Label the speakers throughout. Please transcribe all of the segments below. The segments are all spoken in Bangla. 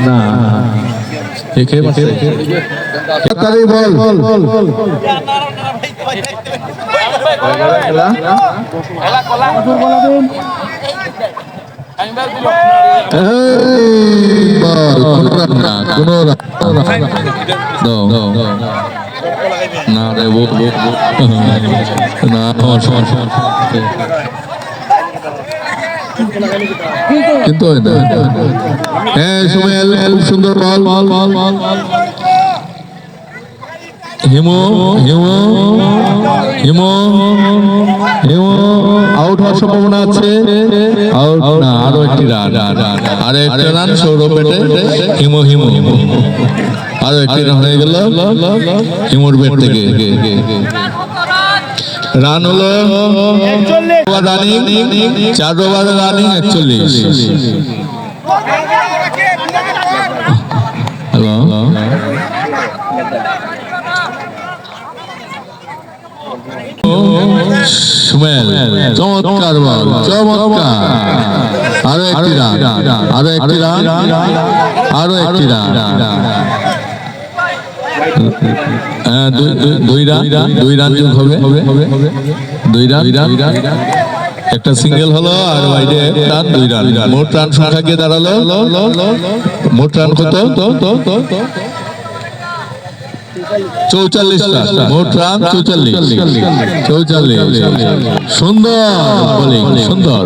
Speaker 1: না একে বল না রে না কিন্তু হ্যাঁ সুমেল খুব সুন্দর বল হিমু হিমু হিমু হিমু আউট হওয়ার সম্ভাবনা আছে। আউট না, আরো একটি রান, আর একটা রান সৌরভ ব্যাটে হিমু হিমু আরো একটি রান হয়ে গেল হিমুর ব্যাট থেকে। রান হলো 4 ওভারে রানিং 41। হ্যালো সুমেল চমৎকার বল, চমৎকার আরো একটি রান, আরো একটি রান, আরো একটি রান। দুই রান যোগ হবে, 2 রান, একটা সিঙ্গেল হলো আর বাইরে রান 2 রান। মোট রান সংখ্যা গিয়ে দাঁড়ালো, মোট রান কত? 44। মোট রান 44। সুন্দর বোলিং, সুন্দর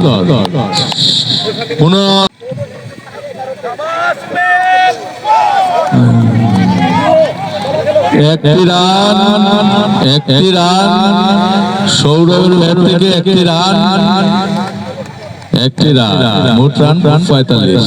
Speaker 1: একটি রান সৌরভের ব্যাট থেকে একটি রান, মোট রান 45।